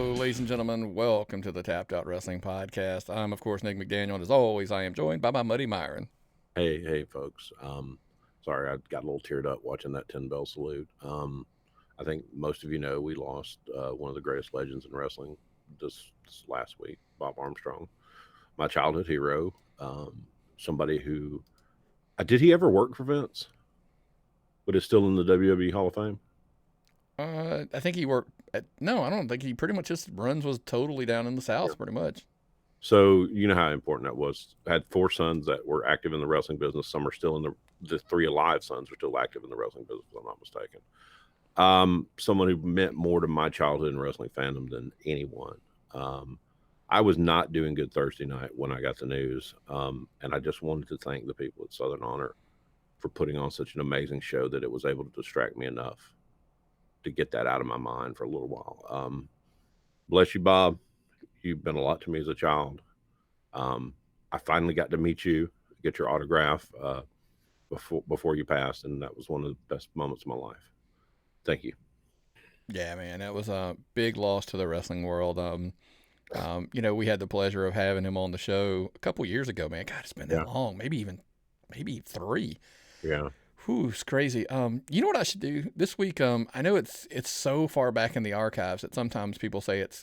Hello, ladies and gentlemen. Welcome to the Tapped Out Wrestling Podcast. I'm, of course, Nick McDaniel, and as always, I am joined by my buddy Myron. Hey, folks. Sorry, I got a little teared up watching that 10 bell salute. I think most of you know we lost one of the greatest legends in wrestling this last week, Bob Armstrong, my childhood hero. Somebody who did he ever work for Vince? But is still in the WWE Hall of Fame. I think he worked no, I don't think he pretty much just runs was totally down in the Yeah. South, pretty much. So you know how important that was. I had four sons that were active in the wrestling business. Some are still in the three alive sons are still active in the wrestling business, if I'm not mistaken. Someone who meant more to my childhood and wrestling fandom than anyone. I was not doing good Thursday night when I got the news, and I just wanted to thank the people at Southern Honor for putting on such an amazing show that it was able to distract me enough to get that out of my mind for a little while. Bless you, Bob. You've been a lot to me as a child. I finally got to meet you, get your autograph before you passed, and that was one of the best moments of my life. Thank you. Yeah, man, that was a big loss to the wrestling world. We had the pleasure of having him on the show a couple years ago, man. God, it's been that Yeah, long. Maybe three. yeah, Whew, it's crazy. You know what I should do this week? I know it's so far back in the archives that sometimes people say it's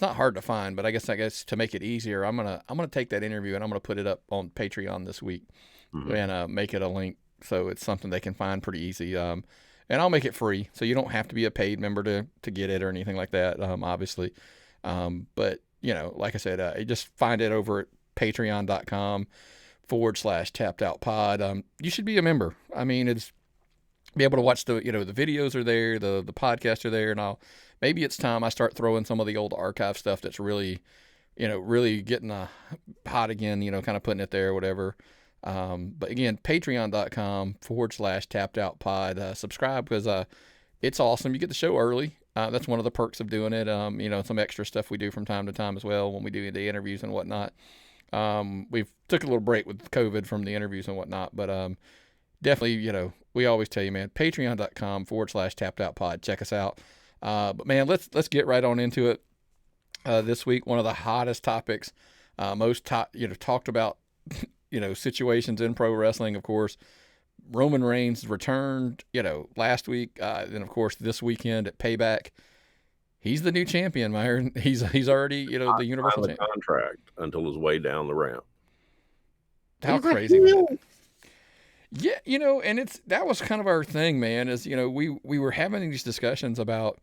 not hard to find, but I guess to make it easier, I'm gonna take that interview and I'm gonna put it up on Patreon this week hmm and make it a link so it's something they can find pretty easy. And I'll make it free, so you don't have to be a paid member to get it or anything like that. Obviously, but like I said, you just find it over at patreon.com/tapped out pod. You should be a member. I mean, it's be able to watch the videos are there, the podcasts are there, and maybe it's time I start throwing some of the old archive stuff that's really getting hot again, kind of putting it there or whatever. But again, patreon.com/tapped out pod. Subscribe because it's awesome. You get the show early. That's one of the perks of doing it. Some extra stuff we do from time to time as well when we do the interviews and whatnot. We've took a little break with COVID from the interviews and whatnot, but definitely, we always tell you, man, patreon.com/tapped out pod. Check us out. But man, let's get right on into it. This week, one of the hottest topics, talked about, situations in pro wrestling, of course. Roman Reigns returned, last week. Then of course this weekend at Payback, he's the new champion, Myron. He's already, the Universal Sign the Champion. contract until his way down the ramp. How He's a crazy was that? heel. Yeah, and that was kind of our thing, man. Is we were having these discussions about,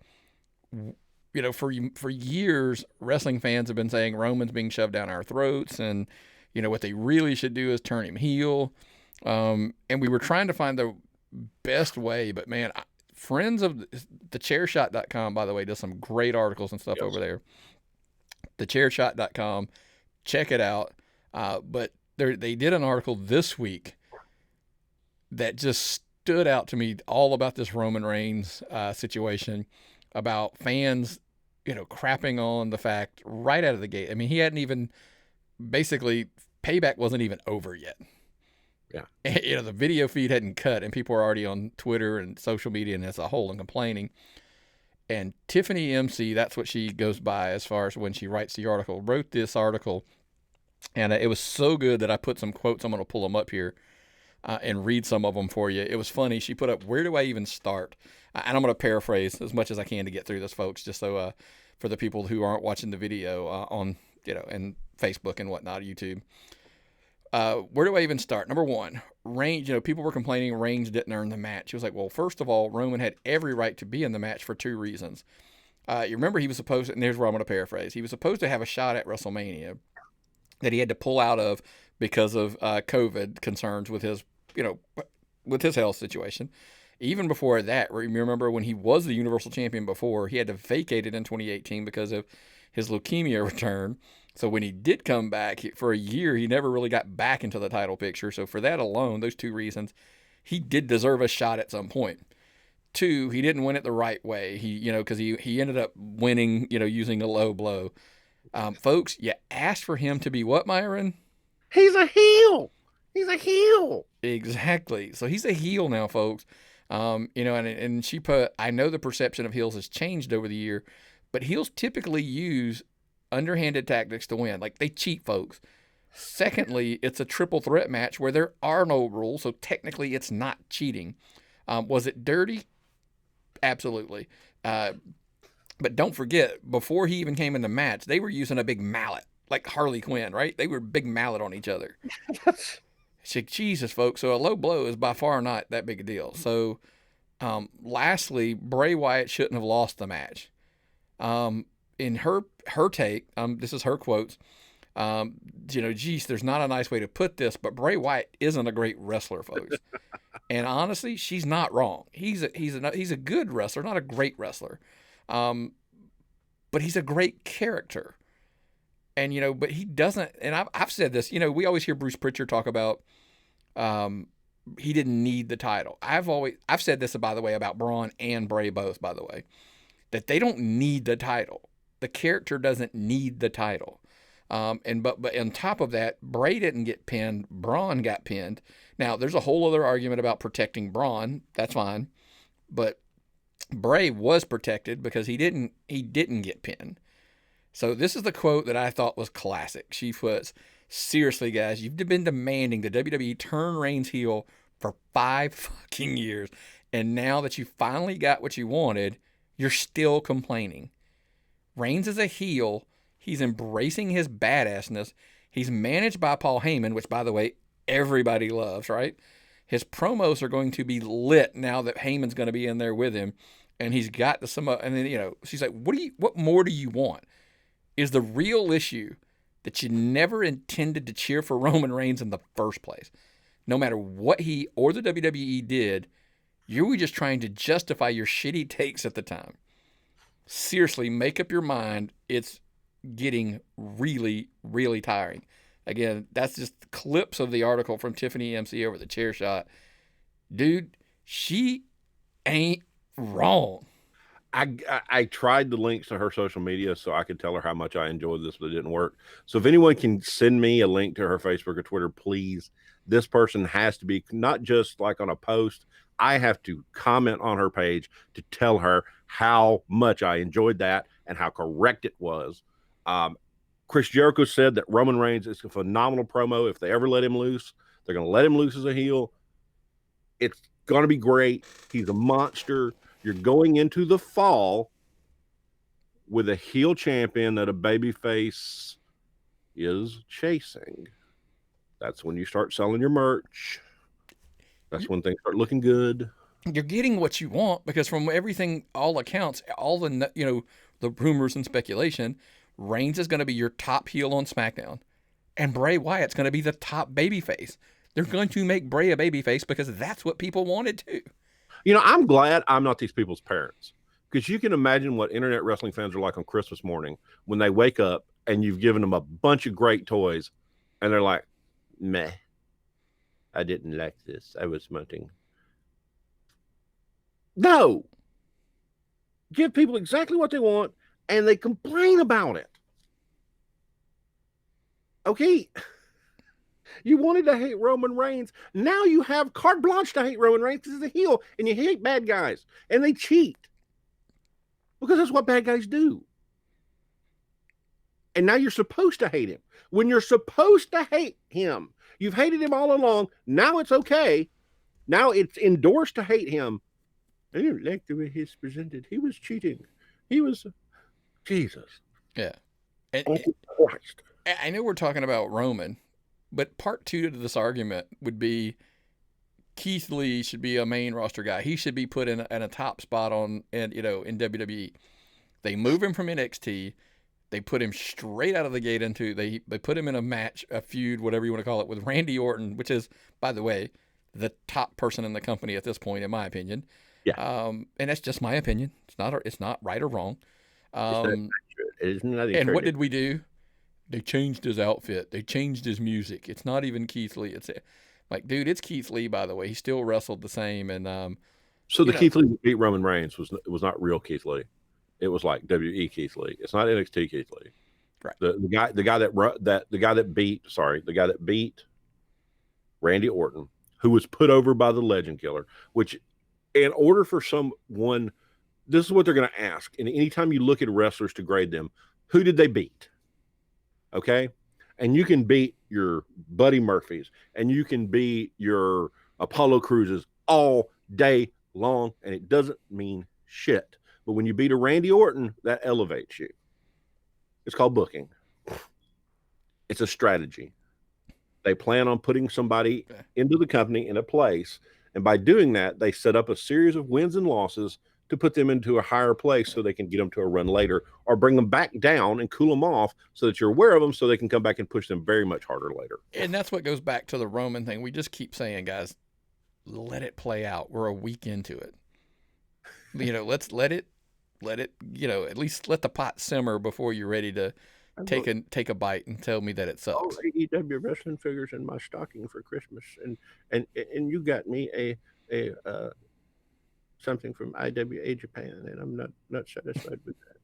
for years, wrestling fans have been saying Roman's being shoved down our throats, and what they really should do is turn him heel. And we were trying to find the best way, but man, friends of the chairshot.com, by the way, does some great articles and stuff Yes. over there. Thechairshot.com, check it out. But they did an article this week that just stood out to me all about this Roman Reigns situation, about fans, crapping on the fact right out of the gate. I mean, he hadn't even basically Payback wasn't even over yet. Yeah. The video feed hadn't cut, and people were already on Twitter and social media and as a whole and complaining. And Tiffany MC, that's what she goes by as far as when she writes the article, wrote this article, and it was so good that I put some quotes. I'm going to pull them up here and read some of them for you. It was funny. She put up, "Where do I even start?" And I'm going to paraphrase as much as I can to get through this, folks, just so for the people who aren't watching the video on, and Facebook and whatnot, YouTube. Where do I even start? Number one, Reigns. People were complaining Reigns didn't earn the match. He was like, well, first of all, Roman had every right to be in the match for two reasons. You remember he was supposed to, and here's where I'm going to paraphrase. He was supposed to have a shot at WrestleMania that he had to pull out of because of COVID concerns with his health situation. Even before that, remember when he was the Universal Champion before, he had to vacate it in 2018 because of his leukemia return. So when he did come back for a year, he never really got back into the title picture. So for that alone, those two reasons, he did deserve a shot at some point. Two, he didn't win it the right way. Because he ended up winning, using a low blow. Folks, you asked for him to be what, Myron? He's a heel. He's a heel. Exactly. So he's a heel now, folks. And she put, I know the perception of heels has changed over the year, But heels typically use underhanded tactics to win. Like they cheat, folks. Secondly, it's a triple threat match where there are no rules, so technically it's not cheating. Was it dirty? Absolutely. But don't forget, before he even came in the match, they were using a big mallet, like Harley Quinn, right? They were big mallet on each other. Jesus, folks. So a low blow is by far not that big a deal. So, lastly, Bray Wyatt shouldn't have lost the match. In her take, this is her quotes. Geez, there's not a nice way to put this, but Bray Wyatt isn't a great wrestler, folks. And honestly, she's not wrong. He's a good wrestler, not a great wrestler. But he's a great character. And, but he doesn't, and I've said this, we always hear Bruce Pritchard talk about, he didn't need the title. I've said this, by the way, about Braun and Bray both, by the way, that they don't need the title. The character doesn't need the title. But on top of that, Bray didn't get pinned. Braun got pinned. Now, there's a whole other argument about protecting Braun. That's fine. But Bray was protected because he didn't get pinned. So this is the quote that I thought was classic. She was, seriously, guys, you've been demanding the WWE turn Reigns heel for 5 fucking years. And now that you finally got what you wanted, you're still complaining. Reigns is a heel. He's embracing his badassness. He's managed by Paul Heyman, which, by the way, everybody loves, right? His promos are going to be lit now that Heyman's going to be in there with him. And he's got and then, she's like, what more do you want? Is the real issue that you never intended to cheer for Roman Reigns in the first place? No matter what he or the WWE did, you were just trying to justify your shitty takes at the time. Seriously, make up your mind. It's getting really, really tiring. Again, that's just clips of the article from Tiffany MC over the chair shot. Dude, she ain't wrong. I tried the links to her social media so I could tell her how much I enjoyed this, but it didn't work. So if anyone can send me a link to her Facebook or Twitter, please. This person has to be not just like on a post. I have to comment on her page to tell her how much I enjoyed that and how correct it was. Chris Jericho said that Roman Reigns is a phenomenal promo. If they ever let him loose, they're going to let him loose as a heel. It's going to be great. He's a monster. You're going into the fall with a heel champion that a babyface is chasing. That's when you start selling your merch. That's when things start looking good. You're getting what you want because from everything, all accounts, all the, the rumors and speculation, Reigns is going to be your top heel on SmackDown, and Bray Wyatt's going to be the top babyface. They're going to make Bray a babyface because that's what people wanted to. I'm glad I'm not these people's parents, because you can imagine what internet wrestling fans are like on Christmas morning when they wake up and you've given them a bunch of great toys and they're like, meh, I didn't like this. I was wanting. No. Give people exactly what they want and they complain about it. Okay. You wanted to hate Roman Reigns. Now you have carte blanche to hate Roman Reigns because he's a heel and you hate bad guys and they cheat. Because that's what bad guys do. And now you're supposed to hate him. When you're supposed to hate him, you've hated him all along. Now it's okay. Now it's endorsed to hate him. I didn't like the way he's presented. He was cheating. He was Jesus. Yeah. Christ. I know we're talking about Roman, but part 2 to this argument would be Keith Lee should be a main roster guy. He should be put in a top spot in WWE. They move him from NXT. They put him straight out of the gate into they put him in a match, a feud, whatever you want to call it, with Randy Orton, which is, by the way, the top person in the company at this point, in my opinion. Yeah. And that's just my opinion. It's not right or wrong. And what did we do? They changed his outfit. They changed his music. It's not even Keith Lee. It's like, dude, it's Keith Lee, by the way. He still wrestled the same. And so the Keith Lee that beat Roman Reigns was not real Keith Lee. It was like WE Keith Lee. It's not NXT Keith Lee. Right. The guy that beat Randy Orton, who was put over by the Legend Killer, which in order for someone this is what they're going to ask. And anytime you look at wrestlers to grade them, who did they beat? Okay. And you can beat your Buddy Murphys and you can beat your Apollo Cruzes all day long, and it doesn't mean shit. But when you beat a Randy Orton, that elevates you. It's called booking. It's a strategy. They plan on putting somebody into the company in a place, and by doing that, they set up a series of wins and losses to put them into a higher place so they can get them to a run later, or bring them back down and cool them off so that you're aware of them so they can come back and push them very much harder later. And that's what goes back to the Roman thing. We just keep saying, guys, let it play out. We're a week into it. Let's let it, at least let the pot simmer before you're ready to take a bite and tell me that it sucks. Oh, AEW wrestling figures in my stocking for Christmas, and you got me a something from IWA Japan, and I'm not satisfied with that.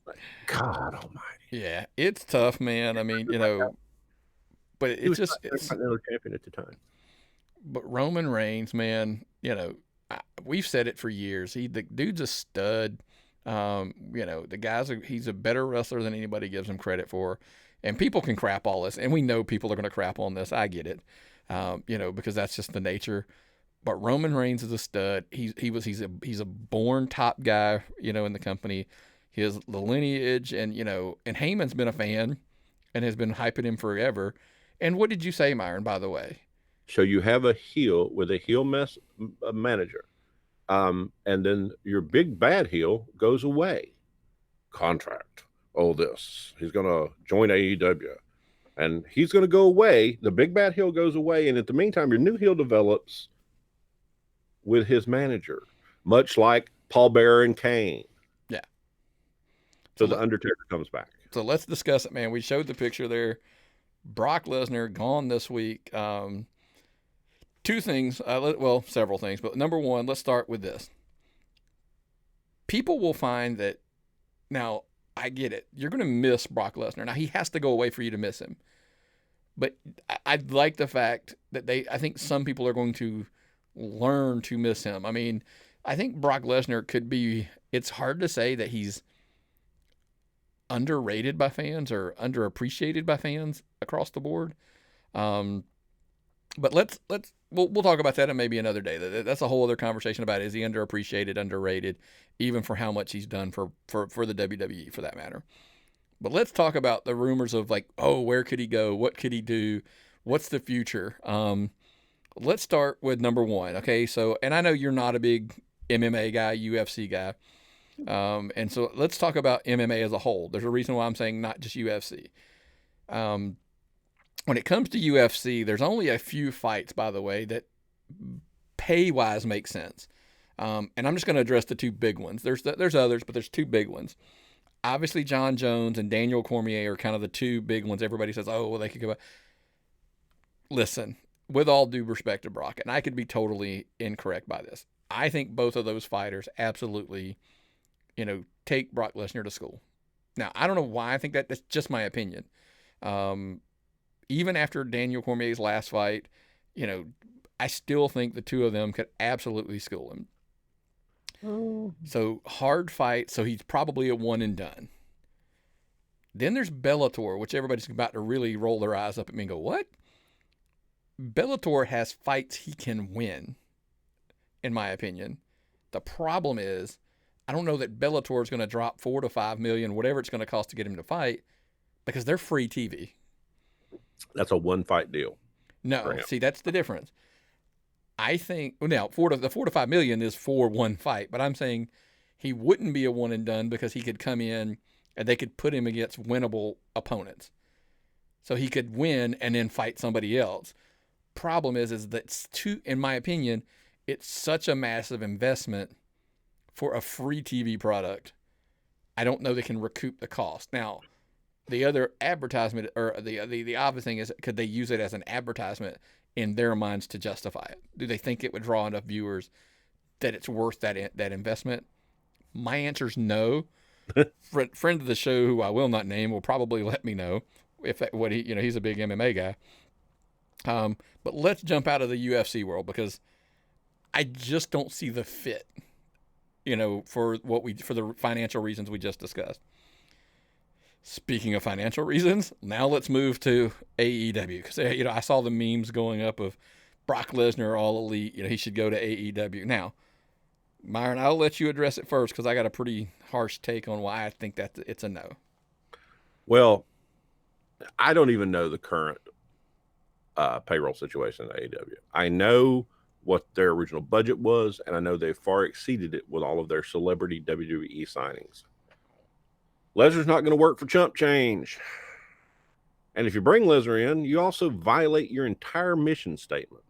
Like, God Almighty. Yeah, it's tough, man. I mean, but it's just Continental champion at the time. But Roman Reigns, man, we've said it for years. The dude's a stud. He's a better wrestler than anybody gives him credit for. And people can crap all this, and we know people are going to crap on this. I get it, because that's just the nature. But Roman Reigns is a stud. He's a born top guy, in the company. He has the lineage, and Heyman's been a fan and has been hyping him forever. And what did you say, Myron, by the way? So you have a heel with a heel manager. And then your big bad heel goes away. Contract. Oh, this. He's going to join AEW. And he's going to go away. The big bad heel goes away. And in the meantime, your new heel develops with his manager, much like Paul Bearer and Kane. Yeah. So the Undertaker comes back. So let's discuss it, man. We showed the picture there. Brock Lesnar gone this week. Two things, several things, but number one, let's start with this. People will find that, now, I get it. You're going to miss Brock Lesnar. Now, he has to go away for you to miss him. But I like the fact that I think some people are going to learn to miss him. I mean, I think Brock Lesnar it's hard to say that he's underrated by fans or underappreciated by fans across the board. But we'll talk about that in maybe another day. That's a whole other conversation about, is he underappreciated, underrated, even for how much he's done for the WWE, for that matter. But let's talk about the rumors of where could he go? What could he do? What's the future? Let's start with number one. Okay. So, and I know you're not a big MMA guy, UFC guy. And so let's talk about MMA as a whole. There's a reason why I'm saying not just UFC. When it comes to UFC, there's only a few fights, by the way, that pay-wise make sense. And I'm just going to address the two big ones. There's others, but there's two big ones. Obviously, John Jones and Daniel Cormier are kind of the two big ones. Everybody says, oh, well, they could go. Listen, with all due respect to Brock, and I could be totally incorrect by this, I think both of those fighters absolutely, take Brock Lesnar to school. Now, I don't know why I think that. That's just my opinion. Even after Daniel Cormier's last fight, I still think the two of them could absolutely school him. Oh. So hard fight. So he's probably a one and done. Then there's Bellator, which everybody's about to really roll their eyes up at me and go, what? Bellator has fights he can win, in my opinion. The problem is, I don't know that Bellator is going to drop $4 to $5 million, whatever it's going to cost to get him to fight, because they're free TV. That's a one fight deal. No, see, that's the difference. I think now the $4 to $5 million is for one fight, but I'm saying he wouldn't be a one and done because he could come in and they could put him against winnable opponents. So he could win and then fight somebody else. Problem is that in my opinion, it's such a massive investment for a free TV product. I don't know they can recoup the cost. Now, the other advertisement, or the obvious thing is, could they use it as an advertisement in their minds to justify it? Do they think it would draw enough viewers that it's worth that investment? My answer is no. Friend of the show, who I will not name, will probably let me know if he's a big MMA guy. But let's jump out of the UFC world, because I just don't see the fit for the financial reasons we just discussed. Speaking of financial reasons, now let's move to AEW because I saw the memes going up of Brock Lesnar all elite. He should go to AEW. Now, Myron, I'll let you address it first because I got a pretty harsh take on why I think that it's a no. Well, I don't even know the current payroll situation at AEW. I know what their original budget was, and I know they far exceeded it with all of their celebrity WWE signings. Lesnar's not going to work for chump change. And if you bring Lesnar in, you also violate your entire mission statement.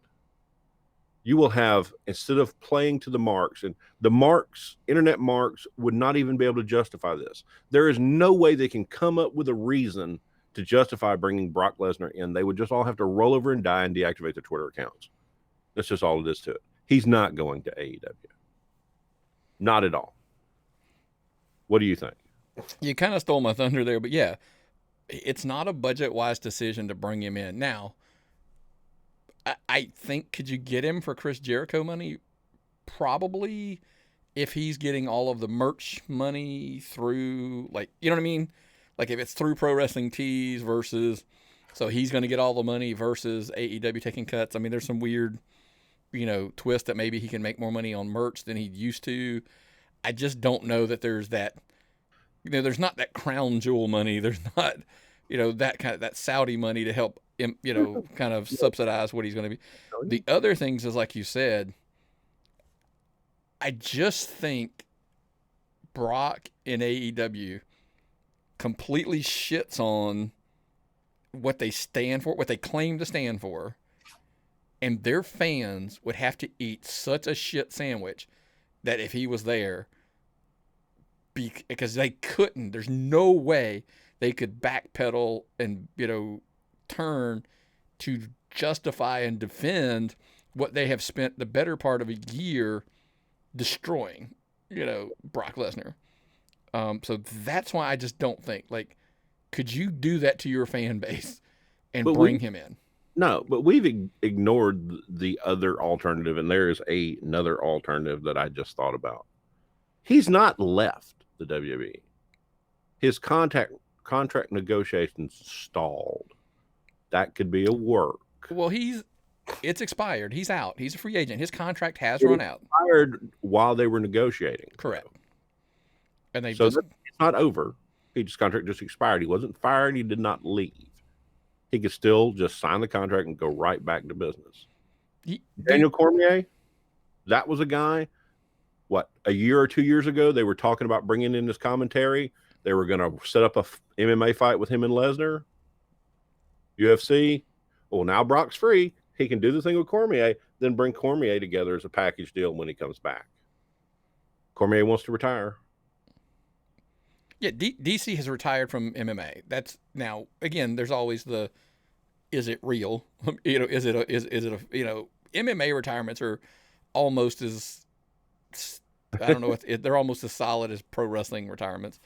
You will have, instead of playing to the marks, and the marks, internet marks, would not even be able to justify this. There is no way they can come up with a reason to justify bringing Brock Lesnar in. They would just all have to roll over and die and deactivate their Twitter accounts. That's just all it is to it. He's not going to AEW. Not at all. What do you think? You kind of stole my thunder there, but yeah, it's not a budget-wise decision to bring him in. Now, I think, could you get him for Chris Jericho money? Probably, if he's getting all of the merch money through, you know what I mean? Like if it's through Pro Wrestling Tees versus, so he's going to get all the money versus AEW taking cuts. I mean, there's some weird, twist that maybe he can make more money on merch than he used to. I just don't know that there's that, there's not that crown jewel money. There's not, that kind of, that Saudi money to help, kind of subsidize what he's going to be. The other things is, like you said, I just think Brock in AEW completely shits on what they stand for, what they claim to stand for, and their fans would have to eat such a shit sandwich that if he was there, because they couldn't, there's no way they could backpedal and, turn to justify and defend what they have spent the better part of a year destroying, Brock Lesnar. So that's why I just don't think, could you do that to your fan base and bring him in? No, but we've ignored the other alternative, and there is another alternative that I just thought about. He's not left the WWE. His contract negotiations stalled. That could be a work. Well, it's expired. He's out. He's a free agent. His contract has run out. Expired while they were negotiating. Correct. And it's not over. His contract just expired. He wasn't fired. He did not leave. He could still just sign the contract and go right back to business. Daniel Cormier, that was a guy. A year or 2 years ago, they were talking about bringing in this commentary. They were going to set up a MMA fight with him and Lesnar. UFC. Well, now Brock's free. He can do the thing with Cormier, then bring Cormier together as a package deal when he comes back. Cormier wants to retire. Yeah, DC has retired from MMA. That's now, again, there's always is it real? Is it a MMA retirements are almost as, I don't know, they're almost as solid as pro wrestling retirements.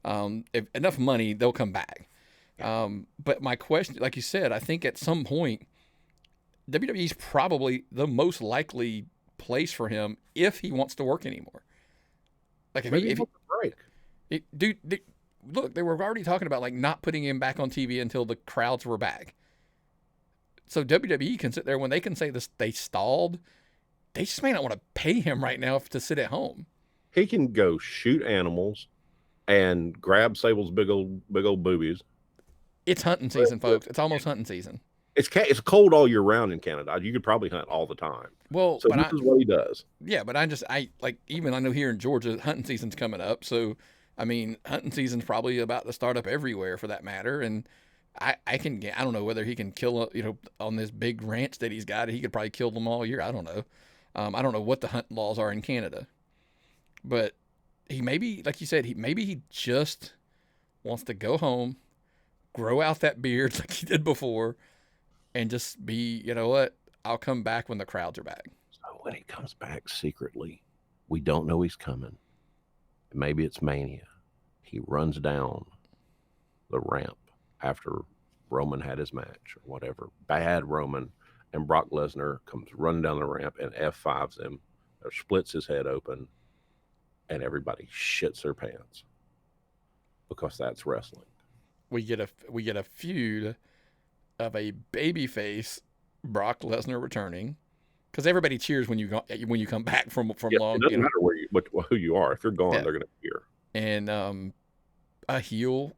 If enough money, they'll come back. But my question, like you said, I think at some point, WWE is probably the most likely place for him if he wants to work anymore. Like if he break. Dude, look, they were already talking about not putting him back on TV until the crowds were back. So WWE can sit there when they can say this, they stalled. They just may not want to pay him right now to sit at home. He can go shoot animals and grab Sable's big old boobies. It's hunting season, folks. It's almost hunting season. It's cold all year round in Canada. You could probably hunt all the time. Well, so this is what he does. Yeah, but I know here in Georgia, hunting season's coming up. So, I mean, hunting season's probably about to start up everywhere for that matter. And I don't know whether he can kill, on this big ranch that he's got. He could probably kill them all year. I don't know. I don't know what the hunt laws are in Canada. But he maybe, like you said, he just wants to go home, grow out that beard like he did before, and just be, I'll come back when the crowds are back. So when he comes back secretly, we don't know he's coming. Maybe it's Mania. He runs down the ramp after Roman had his match or whatever. Bad Roman. And Brock Lesnar comes running down the ramp and F5s him or splits his head open. and everybody shits their pants because that's wrestling. We get a feud of a babyface Brock Lesnar returning because everybody cheers when you come back from Yeah, it long, doesn't matter who you are. If you're gone, yeah. they're going to cheer. And a heel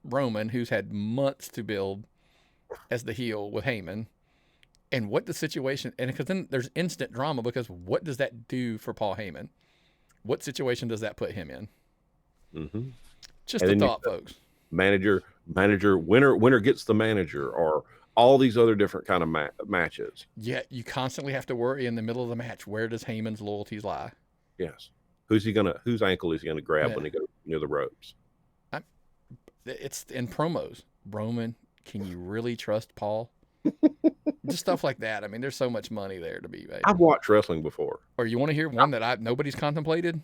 Roman who's had months to build as the heel with Heyman, and what the situation, and because then there's instant drama because what does that do for Paul Heyman? What situation does that put him in? Mm-hmm. Just And a then thought, folks. Manager, winner gets the manager, or all these other different kind of matches. Yet you constantly have to worry in the middle of the match, where does Heyman's loyalties lie? Yes. Whose ankle is he gonna grab when he goes near the ropes? It's in promos. Roman, can you really trust Paul? Just stuff like that. I mean, there's so much money there to be made. I've watched wrestling before. Or you want to hear one that nobody's contemplated?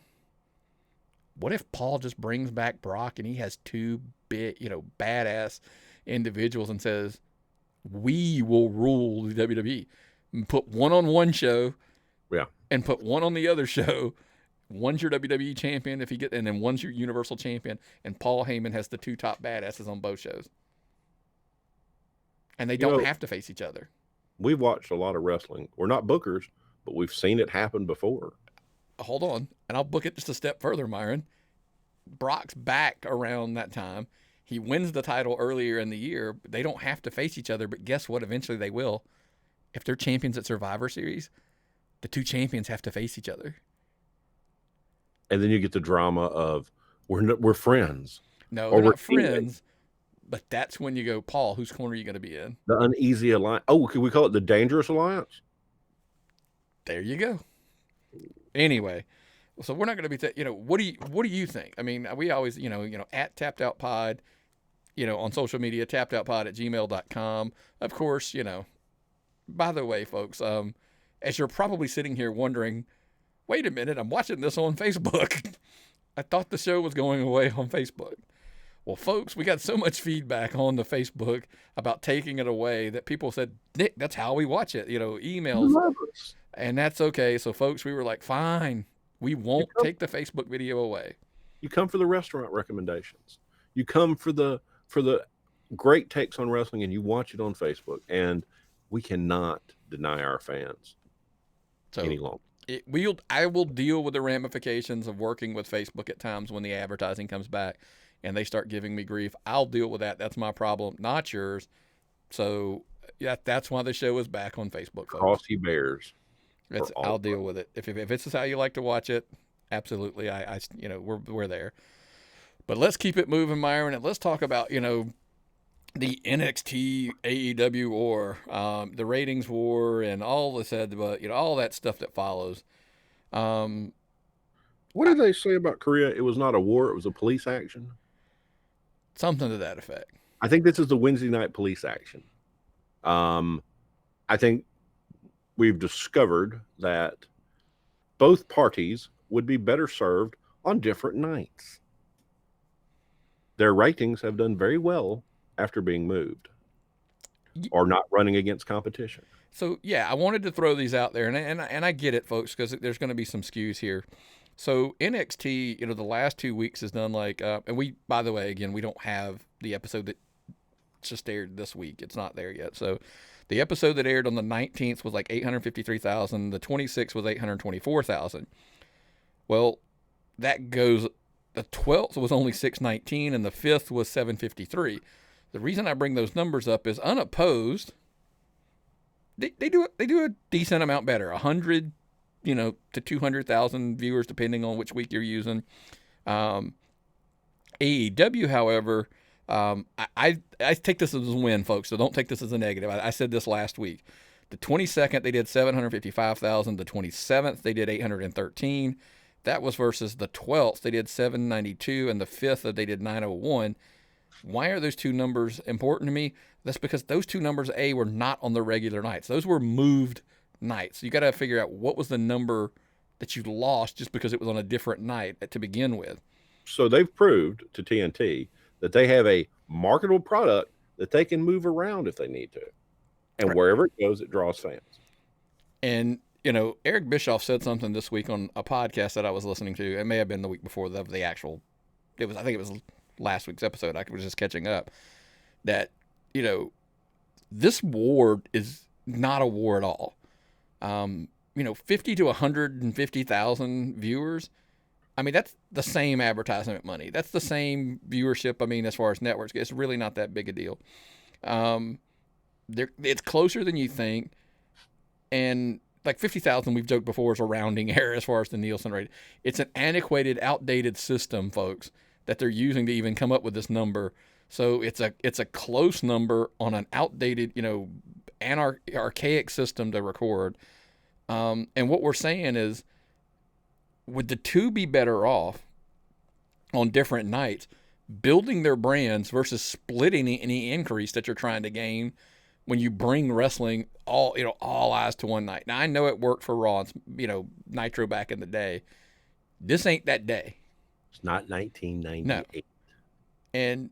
What if Paul just brings back Brock and he has two big, badass individuals and says, "We will rule the WWE." And put one on one show, yeah, and put one on the other show. One's your WWE champion and then one's your Universal champion, and Paul Heyman has the two top badasses on both shows, and they don't have to face each other. We've watched a lot of wrestling. We're not bookers, but we've seen it happen before. Hold on, and I'll book it just a step further, Myron. Brock's back around that time. He wins the title earlier in the year. They don't have to face each other, but guess what? Eventually they will. If they're champions at Survivor Series, the two champions have to face each other. And then you get the drama of we're friends. No, they're not friends. But that's when you go, Paul, whose corner are you going to be in? The uneasy alliance. Oh, could we call it the dangerous alliance? There you go. Anyway, so we're not going to be, what do you think? I mean, we always, at Tapped Out Pod, on social media, tappedoutpod@gmail.com. Of course, by the way, folks, as you're probably sitting here wondering, wait a minute, I'm watching this on Facebook. I thought the show was going away on Facebook. Well, folks, we got so much feedback on the Facebook about taking it away that people said, Nick, that's how we watch it, emails. And that's okay. So, folks, we were like, fine, we won't take the Facebook video away. You come for the restaurant recommendations. You come for the great takes on wrestling, and you watch it on Facebook. And we cannot deny our fans any longer. I will deal with the ramifications of working with Facebook at times when the advertising comes back and they start giving me grief. I'll deal with that. That's my problem, not yours. So, yeah, that's why the show is back on Facebook, folks. Crossy Bears. I'll deal with it. If this is how you like to watch it, absolutely. We're there. But let's keep it moving, Myron, and let's talk about, the NXT AEW war, the ratings war, and all this, all that stuff that follows. What did they say about Korea? It was not a war; it was a police action. Something to that effect. I think this is the Wednesday night police action. I think we've discovered that both parties would be better served on different nights. Their ratings have done very well after being moved or not running against competition. So, yeah, I wanted to throw these out there, and I get it, folks, because there's going to be some skews here. So NXT, the last 2 weeks has done and we, by the way, again, we don't have the episode that just aired this week. It's not there yet. So the episode that aired on the 19th was like 853,000. The 26th was 824,000. Well, that goes, the 12th was only 619 and the 5th was 753. The reason I bring those numbers up is unopposed. They do a decent amount better. 100 to 200,000 viewers, depending on which week you're using. AEW, however, I take this as a win, folks, so don't take this as a negative. I said this last week. The 22nd, they did 755,000. The 27th, they did 813. That was versus the 12th, they did 792, and the 5th, they did 901. Why are those two numbers important to me? That's because those two numbers, were not on the regular nights. Those were moved nights. You got to figure out what was the number that you lost just because it was on a different night to begin with. So they've proved to TNT that they have a marketable product that they can move around if they need to. And wherever it goes, it draws fans. And Eric Bischoff said something this week on a podcast that I was listening to. It may have been the week before the actual. I think it was last week's episode. I was just catching up. That this war is not a war at all. 50 to 150,000 viewers. I mean, that's the same advertisement money. That's the same viewership. I mean, as far as networks, it's really not that big a deal. It's closer than you think. And like 50,000, we've joked before, is a rounding error as far as the Nielsen rate. It's an antiquated, outdated system, folks, that they're using to even come up with this number. So it's a close number on an outdated, archaic system to record. And what we're saying is, would the two be better off on different nights, building their brands versus splitting any increase that you're trying to gain when you bring wrestling all eyes to one night? Now, I know it worked for Raw, Nitro back in the day. This ain't that day. It's not 1998. No. And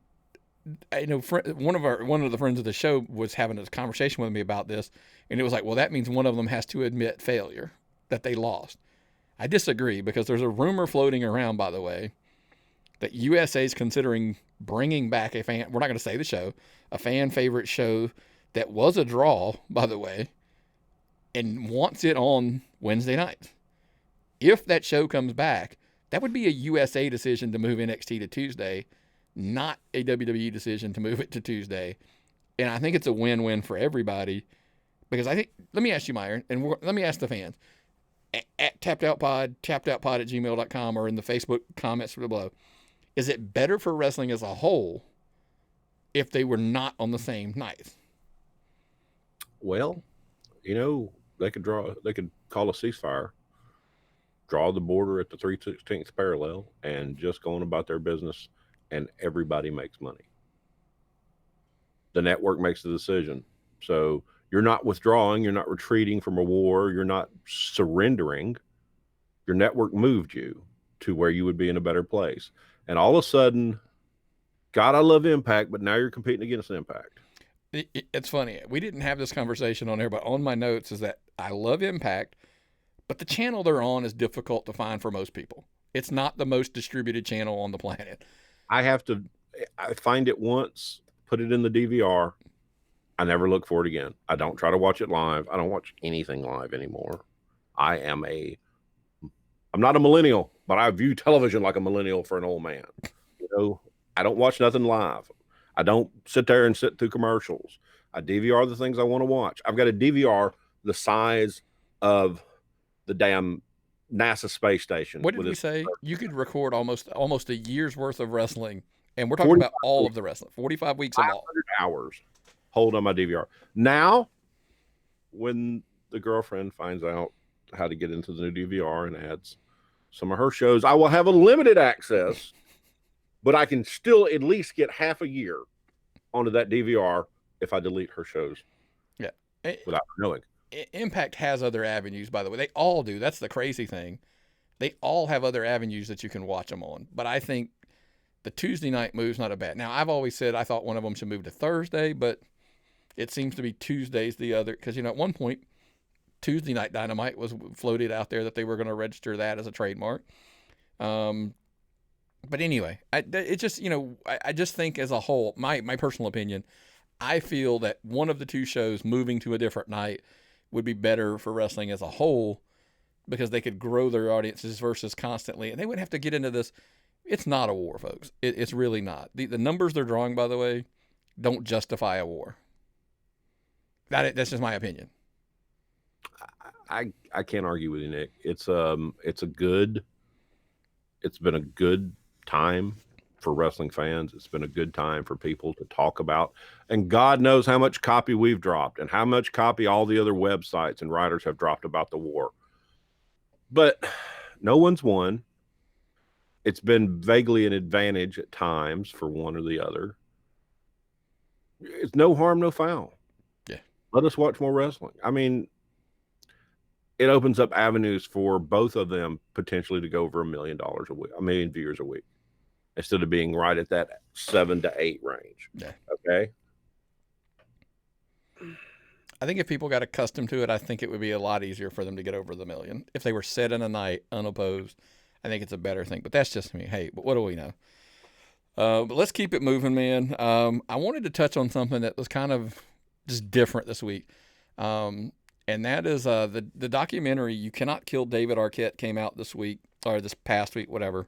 I know one of the friends of the show was having a conversation with me about this, and it was like, well, that means one of them has to admit failure, that they lost. I disagree, because there's a rumor floating around, by the way, that USA is considering bringing back we're not going to say the show, a fan favorite show that was a draw, by the way, and wants it on Wednesday nights. If that show comes back, that would be a USA decision to move NXT to Tuesday, not a WWE decision to move it to Tuesday. And I think it's a win-win for everybody, because let me ask you, Myron, and let me ask the fans, at tapped-out-pod at gmail.com, or in the Facebook comments below, is it better for wrestling as a whole if they were not on the same night? Well, they could call a ceasefire, draw the border at the 3/16th parallel, and just going about their business, and everybody makes money. The network makes the decision. So you're not withdrawing, you're not retreating from a war, you're not surrendering. Your network moved you to where you would be in a better place. And all of a sudden, God, I love Impact, but now you're competing against Impact. It's funny. We didn't have this conversation on there, but on my notes is that I love Impact, but the channel they're on is difficult to find for most people. It's not the most distributed channel on the planet. I find it once, put it in the DVR. I never look for it again. I don't try to watch it live. I don't watch anything live anymore. I'm not a millennial, but I view television like a millennial for an old man. I don't watch nothing live. I don't sit there and sit through commercials. I DVR the things I want to watch. I've got a DVR the size of the damn NASA space station. What did we say? You could record almost a year's worth of wrestling, and we're talking about all of the wrestling. 45 weeks of all. 500 hours. Hold on my DVR. Now, when the girlfriend finds out how to get into the new DVR and adds some of her shows, I will have a limited access, but I can still at least get half a year onto that DVR if I delete her shows. Yeah. Without knowing. Impact has other avenues, by the way. They all do. That's the crazy thing. They all have other avenues that you can watch them on. But I think the Tuesday night move's not a bad. Now, I've always said I thought one of them should move to Thursday, but it seems to be Tuesday's the other. Because, at one point, Tuesday Night Dynamite was floated out there that they were going to register that as a trademark. But anyway, I just think as a whole, my personal opinion, I feel that one of the two shows moving to a different night would be better for wrestling as a whole, because they could grow their audiences versus constantly, and they wouldn't have to get into this. It's not a war, folks. It's really not. The numbers they're drawing, by the way, don't justify a war. That's just my opinion. I can't argue with you, Nick. It's been a good time for wrestling fans. It's been a good time for people to talk about, and God knows how much copy we've dropped and how much copy all the other websites and writers have dropped about the war. But no one's won. It's been vaguely an advantage at times for one or the other. It's no harm, no foul. Yeah. Let us watch more wrestling. I mean, it opens up avenues for both of them potentially to go over $1 million a week, 1 million viewers a week, instead of being right at that 7 to 8 range. Yeah. Okay. I think if people got accustomed to it, I think it would be a lot easier for them to get over the million. If they were set in a night, unopposed, I think it's a better thing. But that's just me. Hey, but what do we know? But let's keep it moving, man. I wanted to touch on something that was kind of just different this week. And that is the documentary "You Cannot Kill David Arquette" came out this week, or this past week, whatever.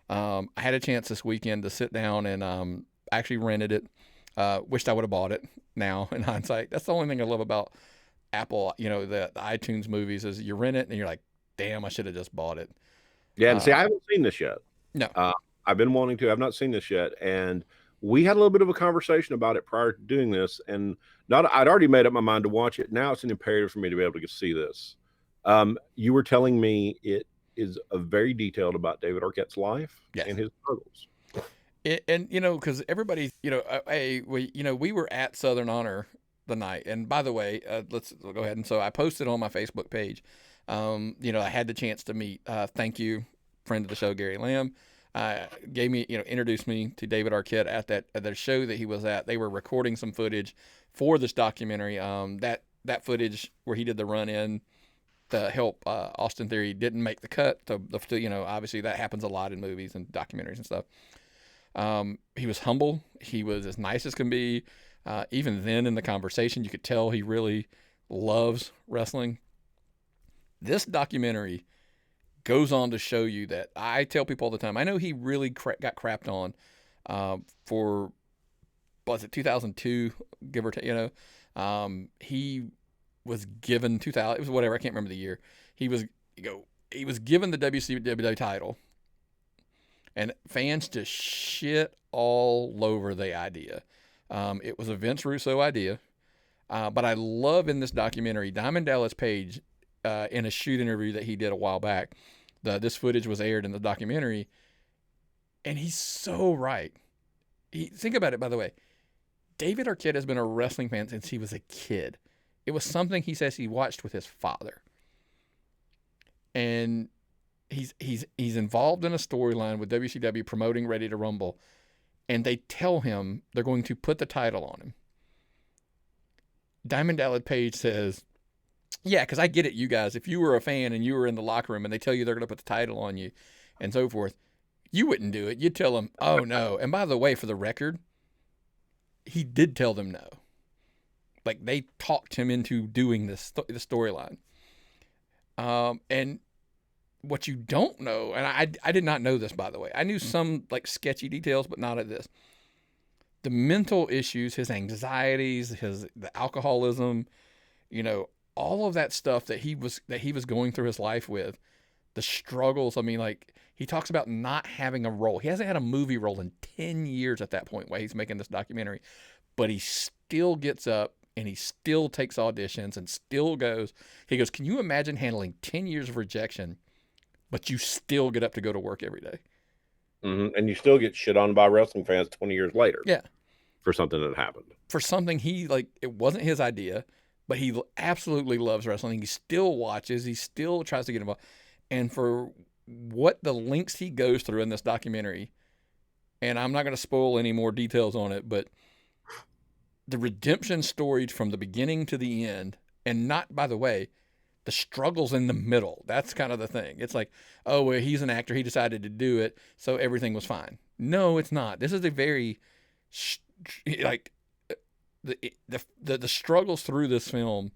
I had a chance this weekend to sit down and actually rented it. Wished I would have bought it now in hindsight. That's the only thing I love about Apple, the iTunes movies, is you rent it and you're like, damn, I should have just bought it. Yeah, and see, I haven't seen this yet. No. I've been wanting to. I've not seen this yet. And we had a little bit of a conversation about it prior to doing this. And I'd already made up my mind to watch it. Now it's an imperative for me to be able to see this. You were telling me it is very detailed about David Arquette's life and his struggles. And because everybody, we were at Southern Honor the night. And by the way, let's go ahead. And so I posted on my Facebook page. I had the chance to meet. Thank you, friend of the show, Gary Lamb. Gave me, introduced me to David Arquette at the show that he was at. They were recording some footage for this documentary. That footage where he did the run in to help Austin Theory didn't make the cut. So obviously that happens a lot in movies and documentaries and stuff. He was humble. He was as nice as can be. Even then in the conversation, you could tell he really loves wrestling. This documentary goes on to show you that I tell people all the time. I know he really got crapped on for, was it 2002, give or take? He was given 2000. It was whatever. I can't remember the year. He was given the WCW title, and fans just shit all over the idea. It was a Vince Russo idea, but I love in this documentary Diamond Dallas Page in a shoot interview that he did a while back. This footage was aired in the documentary, and he's so right. Think about it, by the way. David Arquette has been a wrestling fan since he was a kid. It was something he says he watched with his father. And he's involved in a storyline with WCW promoting Ready to Rumble, and they tell him they're going to put the title on him. Diamond Dallas Page says, yeah, because I get it, you guys. If you were a fan and you were in the locker room and they tell you they're going to put the title on you and so forth, you wouldn't do it. You'd tell them, oh, no. And by the way, for the record, he did tell them no. Like, they talked him into doing the storyline. And what you don't know, and I did not know this, by the way. I knew some, sketchy details, but not of this. The mental issues, his anxieties, the alcoholism, all of that stuff that he was going through his life with, the struggles. I mean, he talks about not having a role. He hasn't had a movie role in 10 years at that point while he's making this documentary, but he still gets up and he still takes auditions and still goes. He goes, can you imagine handling 10 years of rejection, but you still get up to go to work every day? Mm-hmm. And you still get shit on by wrestling fans 20 years later. Yeah. For something that happened. For something it wasn't his idea. But he absolutely loves wrestling. He still watches. He still tries to get involved. And for what the lengths he goes through in this documentary, and I'm not going to spoil any more details on it, but the redemption story from the beginning to the end, and not, by the way, the struggles in the middle. That's kind of the thing. It's like, oh, well, he's an actor. He decided to do it, so everything was fine. No, it's not. This is a very, the struggles through this film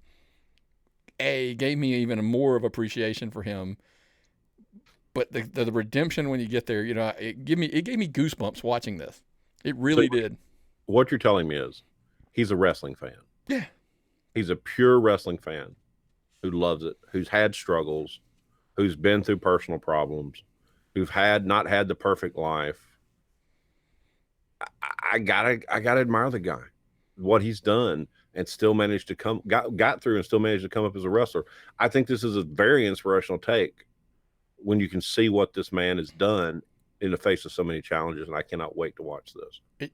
gave me even more of appreciation for him, but the redemption when you get there, it gave me goosebumps watching this. It really did. What you're telling me is he's a wrestling fan. Yeah, he's a pure wrestling fan who loves it, who's had struggles, who's been through personal problems, who've not had the perfect life. I gotta admire the guy. What he's done and still managed to got through and still managed to come up as a wrestler. I think this is a very inspirational take when you can see what this man has done in the face of so many challenges, and I cannot wait to watch this.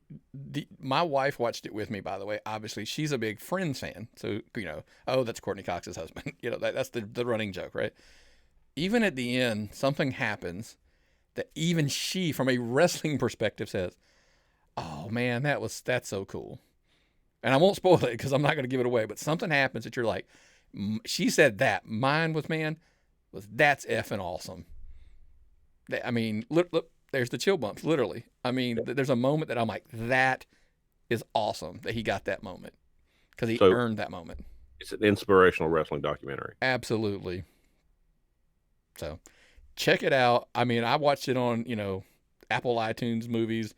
My wife watched it with me, by the way. Obviously, she's a big Friends fan, so oh, that's Courtney Cox's husband. That's the running joke, right? Even at the end, something happens that even she, from a wrestling perspective, says, "Oh man, that's so cool." and I won't spoil it because I'm not going to give it away, but something happens that you're like, she said that. Mine was, man, that's effing awesome. I mean, look, there's the chill bumps, literally. I mean, there's a moment that I'm like, that is awesome that he got that moment because he So earned that moment. it's an inspirational wrestling documentary. Absolutely. So check it out. I mean, I watched it on, Apple iTunes movies,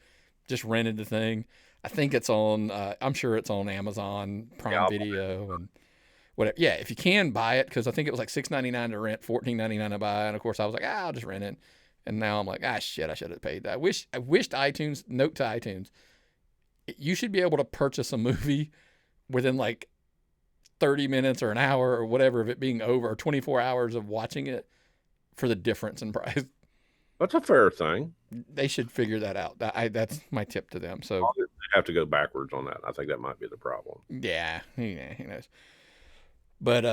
just rented the thing. I think it's on, I'm sure it's on Amazon Prime Video and whatever. Yeah, if you can buy it, because I think it was like $6.99 to rent, $14.99 to buy. And of course, I was like, I'll just rent it. And now I'm like, shit, I should have paid that. I wished iTunes, note to iTunes, you should be able to purchase a movie within like 30 minutes or an hour or whatever of it being over, or 24 hours of watching it for the difference in price. That's a fair thing. They should figure that out. That's my tip to them. So They have to go backwards on that. I think that might be the problem. yeah, who knows. But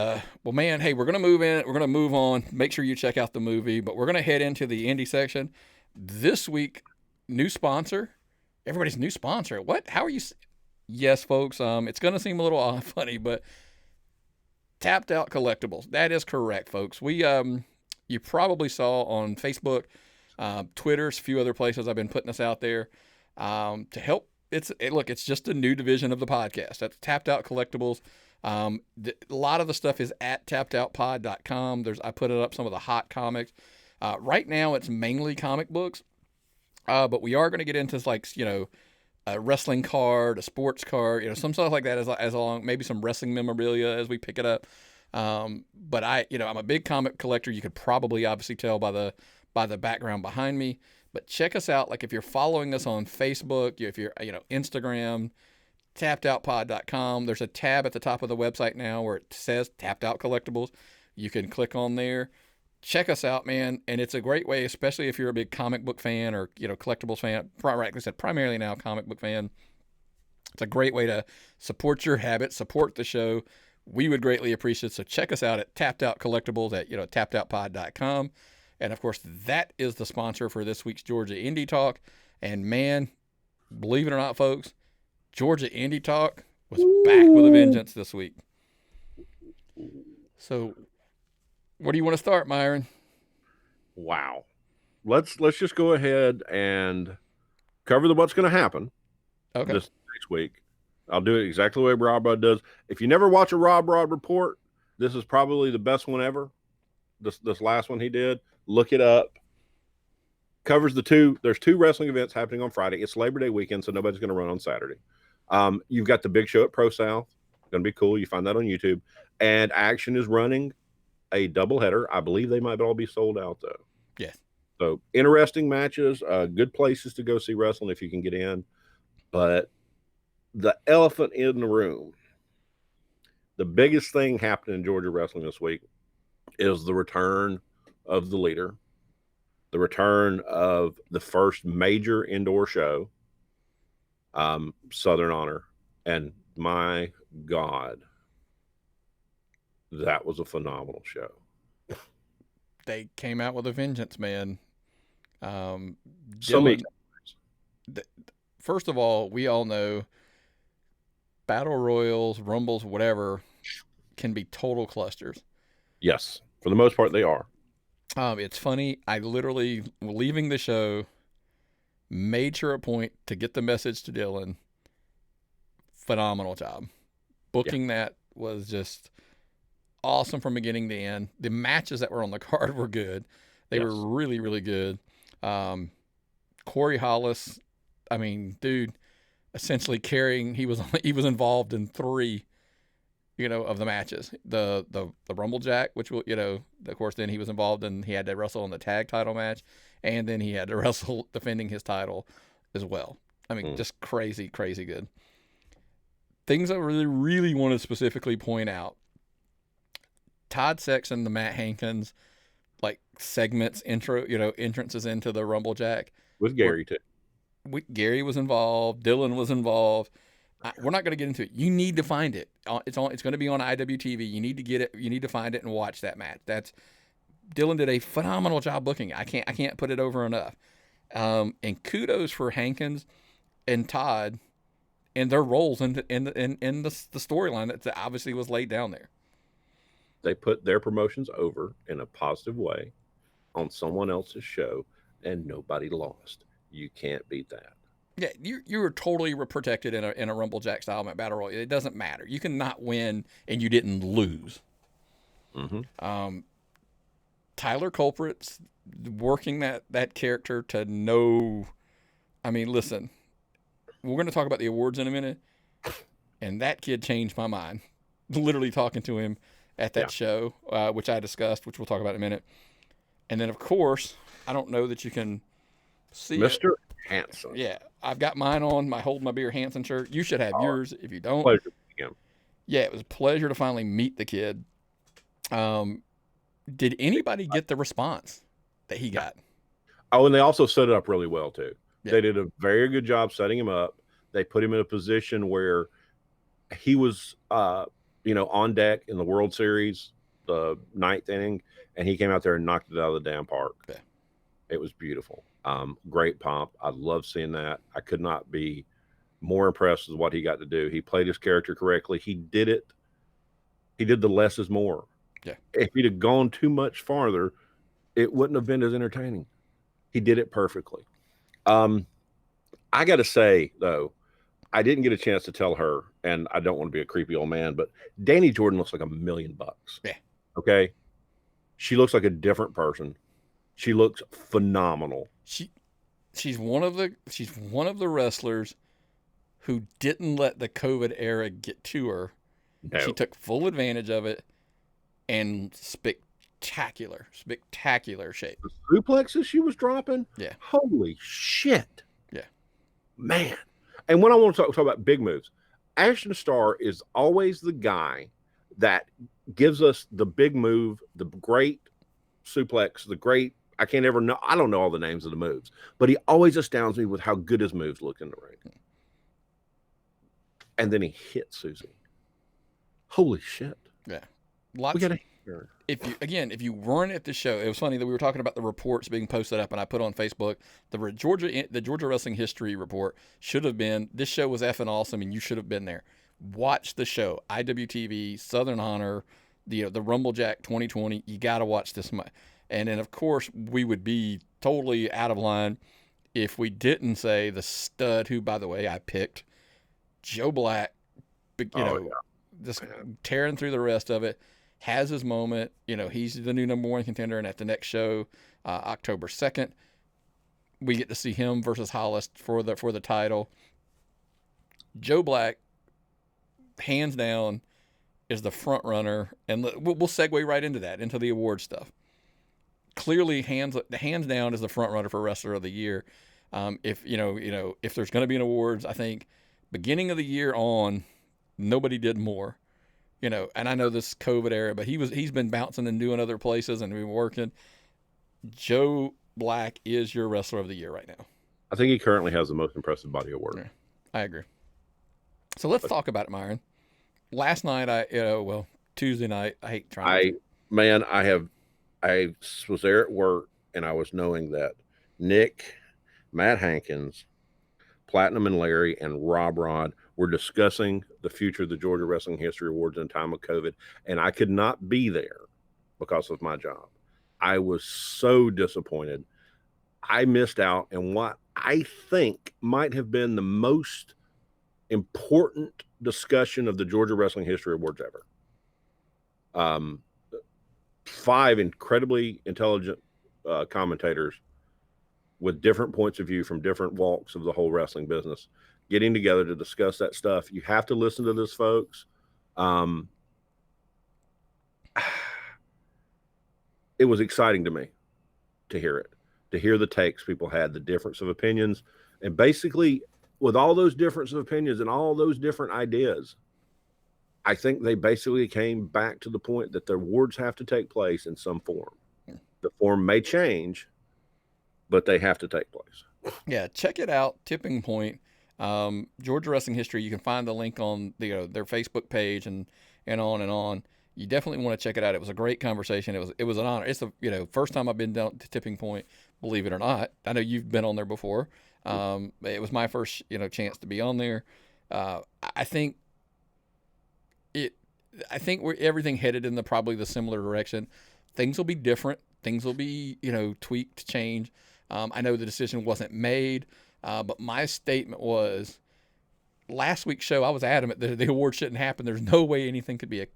well, man, hey, we're gonna move in. We're gonna move on. Make sure you check out the movie. But we're gonna head into the indie section this week. New sponsor. Everybody's new sponsor. What? How are you? Yes, folks. It's gonna seem a little funny, but Tapped Out Collectibles. That is correct, folks. We you probably saw on Facebook, Twitter, a few other places I've been putting this out there to help. Look, it's just a new division of the podcast. That's Tapped Out Collectibles. A lot of the stuff is at tappedoutpod.com. I put it up some of the hot comics. Right now, it's mainly comic books, but we are going to get into like a wrestling card, a sports card, some stuff like that as along maybe some wrestling memorabilia as we pick it up. But I'm a big comic collector. You could probably obviously tell by the background behind me. But check us out. Like if you're following us on Facebook, if you're Instagram, tappedoutpod.com. There's a tab at the top of the website now where it says Tapped Out Collectibles. You can click on there. Check us out, man. And it's a great way, especially if you're a big comic book fan or, collectibles fan. Like I said, primarily now comic book fan. It's a great way to support your habit, support the show. We would greatly appreciate it. So check us out at Tapped Out Collectibles at, tappedoutpod.com. And of course, that is the sponsor for this week's Georgia Indie Talk. And man, believe it or not, folks, Georgia Indie Talk was back with a vengeance this week. So, where do you want to start, Myron? Wow. Let's just go ahead and cover what's going to happen this next week. I'll do it exactly the way Rob Rod does. If you never watch a Rob Rod report, this is probably the best one ever. This last one he did. Look it up. Covers there's two wrestling events happening on Friday. It's Labor Day weekend, so nobody's going to run on Saturday. You've got the big show at Pro South. Going to be cool. You find that on YouTube. And Action is running a doubleheader. I believe they might all be sold out, though. Yes. So interesting matches, good places to go see wrestling if you can get in. But the elephant in the room, the biggest thing happening in Georgia wrestling this week is the return of the leader, the return of the first major indoor show, Southern Honor. And my God, that was a phenomenal show. They came out with a vengeance, man. So many times. First of all, we all know battle royals, rumbles, whatever, can be total clusters. Yes, for the most part, they are. It's funny. I literally, leaving the show, made sure a point to get the message to Dylan. Phenomenal job. Booking that was just awesome from beginning to end. The matches that were on the card were good. They were really, really good. Corey Hollis, I mean, dude, essentially carrying. He was involved in 3, of the matches. The Rumble Jack, which will, of course, then he was involved in. He had to wrestle in the tag title match, and then he had to wrestle defending his title as well. I mean, just crazy, crazy good. Things I really, really want to specifically point out. Todd Sexton, the Matt Hankins, like segments, entrances into the Rumble Jack. With Gary, too. Gary was involved. Dylan was involved. We're not going to get into it. You need to find it. It's going to be on IWTV. You need to get it. You need to find it and watch that match. Dylan did a phenomenal job booking. I can't put it over enough. And kudos for Hankins and Todd and their roles in the storyline that obviously was laid down there. They put their promotions over in a positive way on someone else's show, and nobody lost. You can't beat that. Yeah, you were totally protected in a Rumble Jack style battle royal. It doesn't matter. You can not win and you didn't lose. Mm-hmm. Tyler Culprit's working that character to know. I mean, listen, we're going to talk about the awards in a minute, and that kid changed my mind. Literally talking to him at that show, which I discussed, which we'll talk about in a minute. And then, of course, I don't know that you can see Mr. it. Hanson. Yeah, I've got mine on my Hold My Beer Hanson shirt. You should have yours if you don't. Pleasure meeting him. Yeah, it was a pleasure to finally meet the kid. Did anybody get the response that he got? Oh, and they also set it up really well, too. Yeah. They did a very good job setting him up. They put him in a position where he was, on deck in the World Series, the 9th inning, and he came out there and knocked it out of the damn park. Yeah. It was beautiful. Great pomp. I love seeing that. I could not be more impressed with what he got to do. He played his character correctly. He did it. He did the less is more. Yeah. If he'd have gone too much farther, it wouldn't have been as entertaining. He did it perfectly. I got to say, though, I didn't get a chance to tell her, and I don't want to be a creepy old man, but Danny Jordan looks like $1 million. Yeah. Okay. She looks like a different person. She looks phenomenal. She's one of the wrestlers who didn't let the COVID era get to her. No. She took full advantage of it and spectacular shape. The suplexes she was dropping. Yeah. Holy shit. Yeah. Man. And when I want to talk about big moves, Ashton Starr is always the guy that gives us the big move, the great suplex, the great, I don't know all the names of the moves, but he always astounds me with how good his moves look in the ring. And then he hit Susie. Holy shit. Yeah. We gotta hear. If you weren't at the show, it was funny that we were talking about the reports being posted up, and I put on Facebook the Georgia Wrestling History report should have been, this show was effing awesome and you should have been there. Watch the show. IWTV, Southern Honor, the Rumble Jack 2020. You got to watch this. And then, of course, we would be totally out of line if we didn't say the stud, who, by the way, I picked, Joe Black, just tearing through the rest of it, has his moment. He's the new #1 contender, and at the next show, October 2nd, we get to see him versus Hollis for the title. Joe Black, hands down, is the front runner, and we'll segue right into that, into the award stuff. Clearly, hands down is the front runner for Wrestler of the Year. If there's going to be an awards, I think beginning of the year on, nobody did more. And I know this COVID era, but he's been bouncing and doing other places and been working. Joe Black is your Wrestler of the Year right now. I think he currently has the most impressive body of work. Yeah, I agree. So let's talk about it, Myron. Last night, Tuesday night, I hate trying. I was there at work, and I was knowing that Nick, Matt Hankins, Platinum and Larry, and Rob Rod were discussing the future of the Georgia Wrestling History Awards in time of COVID, and I could not be there because of my job. I was so disappointed. I missed out on what I think might have been the most important discussion of the Georgia Wrestling History Awards ever. 5 incredibly intelligent commentators with different points of view from different walks of the whole wrestling business getting together to discuss that stuff. You have to listen to this, folks. It was exciting to me to hear it, to hear the takes people had, the difference of opinions, and basically with all those difference of opinions and all those different ideas, I think they basically came back to the point that the awards have to take place in some form. The form may change, but they have to take place. Yeah, check it out. Tipping Point, Georgia Wrestling History. You can find the link on their Facebook page and on and on. You definitely want to check it out. It was a great conversation. It was an honor. It's the first time I've been down to Tipping Point, believe it or not. I know you've been on there before. It was my first chance to be on there. I think it. I think we're everything headed in probably the similar direction. Things will be different. Things will be tweaked, change. I know the decision wasn't made, but my statement was last week's show. I was adamant that the award shouldn't happen. There's no way anything could be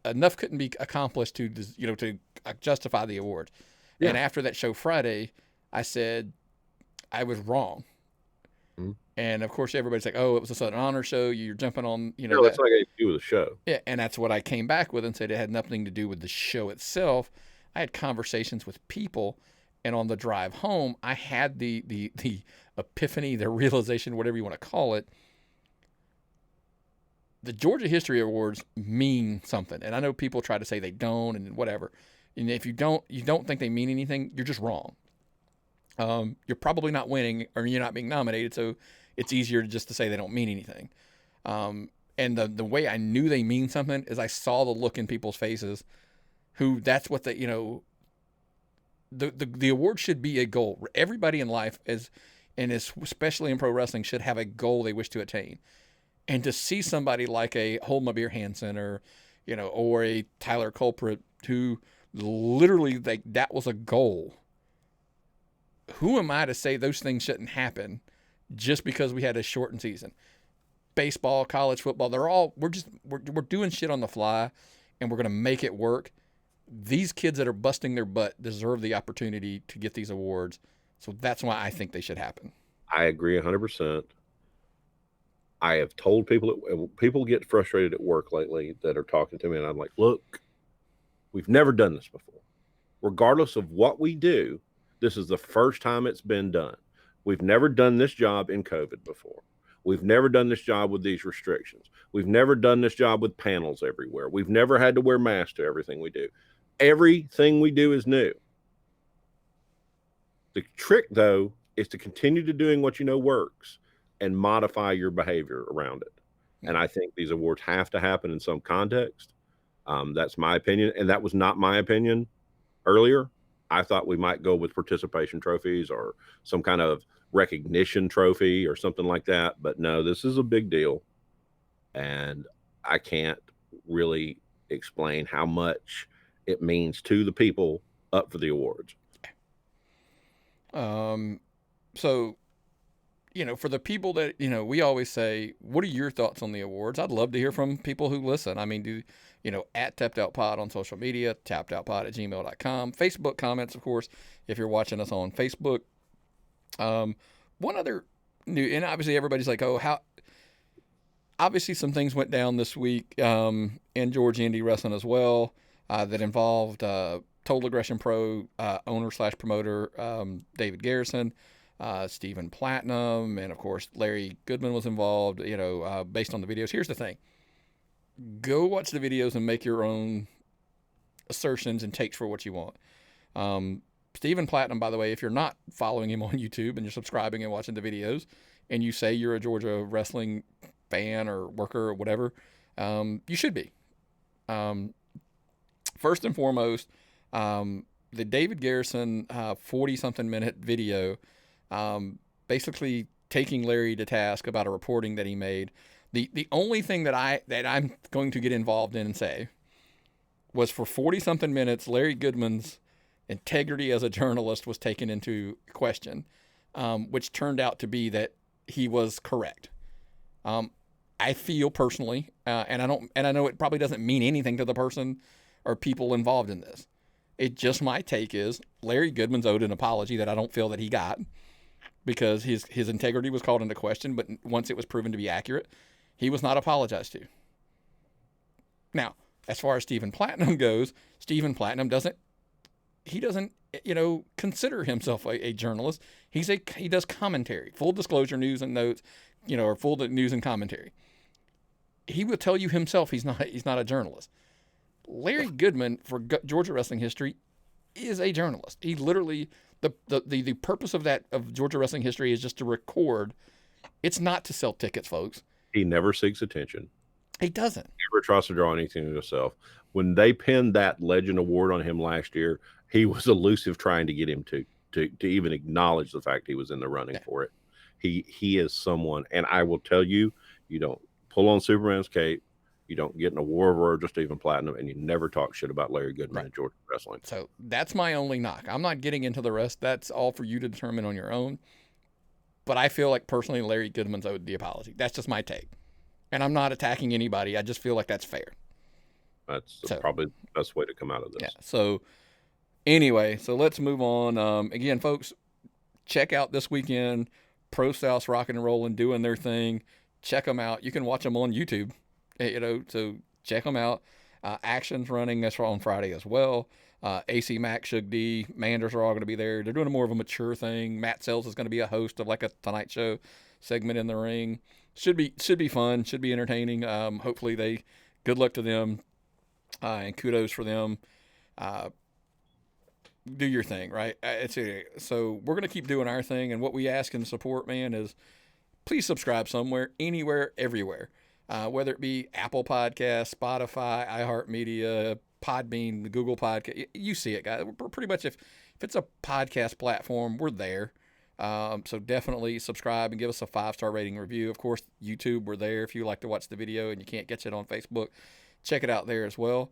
enough couldn't be accomplished to to justify the award. Yeah. And after that show Friday, I said I was wrong. Mm-hmm. And of course, everybody's like, "Oh, it was a Southern Honor show. You're jumping on, No, that's not anything to do with the show." Yeah, and that's what I came back with and said it had nothing to do with the show itself. I had conversations with people, and on the drive home, I had the epiphany, the realization, whatever you want to call it. The Georgia History Awards mean something, and I know people try to say they don't, and whatever. And if you don't think they mean anything, you're just wrong. You're probably not winning, or you're not being nominated, so it's easier just to say they don't mean anything. And the way I knew they mean something is I saw the look in people's faces, who that's what the award should be a goal. Everybody in life especially in pro wrestling should have a goal they wish to attain. And to see somebody like a Hold My Beer Hansen or a Tyler Culprit who literally that was a goal. Who am I to say those things shouldn't happen just because we had a shortened season? Baseball, college football, we're doing shit on the fly, and we're going to make it work. These kids that are busting their butt deserve the opportunity to get these awards. So that's why I think they should happen. I agree 100%. I have told people get frustrated at work lately that are talking to me, and I'm like, look, we've never done this before. Regardless of what we do, this is the first time it's been done. We've never done this job in COVID before. We've never done this job with these restrictions. We've never done this job with panels everywhere. We've never had to wear masks to everything we do. Everything we do is new. The trick, though, is to continue to doing what you know works and modify your behavior around it. And I think these awards have to happen in some context. That's my opinion. And that was not my opinion earlier. I thought we might go with participation trophies or some kind of recognition trophy or something like that. But no, this is a big deal. And I can't really explain how much it means to the people up for the awards. So, for the people that, we always say, what are your thoughts on the awards? I'd love to hear from people who listen. I mean, at Tapped Out Pod on social media, tappedoutpod@gmail.com, Facebook comments, of course, if you're watching us on Facebook. One other new, and obviously everybody's like, obviously some things went down this week, in Georgia indie wrestling as well, that involved, Total Aggression Pro, owner/promoter, David Garrison, Stephen Platinum, and of course Larry Goodman was involved, based on the videos. Here's the thing. Go watch the videos and make your own assertions and takes for what you want. Stephen Platinum, by the way, if you're not following him on YouTube and you're subscribing and watching the videos and you say you're a Georgia wrestling fan or worker or whatever, you should be. First and foremost, the David Garrison 40-something minute video, basically taking Larry to task about a reporting that he made. The only thing that I'm going to get involved in and say was for 40-something minutes, Larry Goodman's integrity as a journalist was taken into question, which turned out to be that he was correct. I feel personally, and I know it probably doesn't mean anything to the person or people involved in this. My take is Larry Goodman's owed an apology that I don't feel that he got, because his integrity was called into question, but once it was proven to be accurate, he was not apologized to. Now, as far as Stephen Platinum goes, Stephen Platinum doesn't consider himself a journalist. He does commentary, full disclosure news and notes, or full news and commentary. He will tell you himself he's not a journalist. Larry Goodman, for Georgia wrestling history, is a journalist. He literally, the purpose of Georgia wrestling history is just to record. It's not to sell tickets, folks. He never seeks attention. He doesn't. He never tries to draw anything to himself. When they pinned that Legend Award on him last year, he was elusive trying to get him to even acknowledge the fact he was in the running for it. He is someone, and I will tell you, you don't pull on Superman's cape, you don't get in a war of words with Stephen Platinum, and you never talk shit about Larry Goodman Right. and Georgia wrestling. So that's my only knock. I'm not getting into the rest. That's all for you to determine on your own. But I feel like personally Larry Goodman's owed the apology. That's just my take. And I'm not attacking anybody. I just feel like that's fair. That's So, probably the best way to come out of this. yeah. So anyway, so let's move on. Again, folks, check out this weekend Pro South Rockin' and Rollin' doing their thing. Check them out. You can watch them on YouTube. So check them out. Action's running. That's on Friday as well. AC Mac, Shug D, Manders are all going to be there. They're doing more of a mature thing. Matt Sells is going to be a host of like a Tonight Show segment in the ring. Should be fun. Should be entertaining. Hopefully good luck to them, and kudos for them. Do your thing, right? So we're gonna keep doing our thing, and what we ask in support, man, is please subscribe somewhere, anywhere, everywhere. Whether it be Apple Podcasts, Spotify, iHeartMedia, Podbean, Google Podcast. You see it, guys. We're pretty much, if it's a podcast platform, we're there. So definitely subscribe and give us a 5-star rating review. Of course, YouTube, we're there. If you like to watch the video and you can't get it on Facebook, check it out there as well.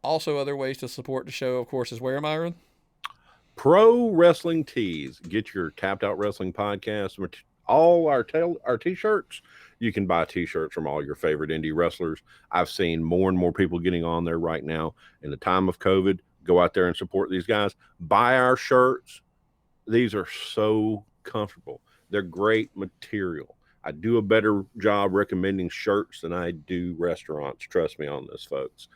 Also, other ways to support the show, of course, is where, Myron? Pro Wrestling Tees. Get your Tapped Out Wrestling podcast. All our t-shirts. You can buy t-shirts from all your favorite indie wrestlers. I've seen more and more people getting on there right now. In the time of COVID, go out there and support these guys. Buy our shirts. These are so comfortable. They're great material. I do a better job recommending shirts than I do restaurants. Trust me on this, folks.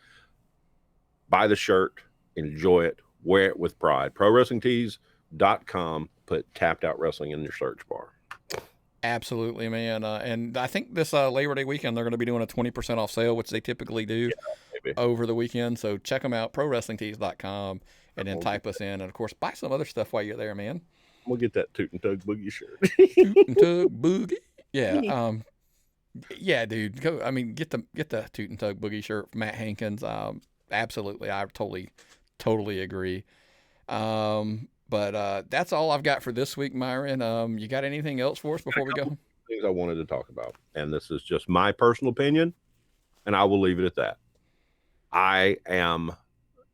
Buy the shirt. Enjoy it. Wear it with pride. ProWrestlingTees.com. Put Tapped Out Wrestling in your search bar. Absolutely, man. And I think this Labor Day weekend, they're going to be doing a 20% off sale, which they typically do over the weekend. So check them out, ProWrestlingTees.com, and then type us in. And, of course, buy some other stuff while you're there, man. We'll get that Toot and Tug Boogie shirt. Toot and Tug Boogie? Yeah. Yeah, dude. Go. I mean, get the Toot and Tug Boogie shirt from Matt Hankins. Absolutely. I totally agree. But that's all I've got for this week, Myron. You got anything else for us before we go? Things I wanted to talk about, and this is just my personal opinion, and I will leave it at that. I am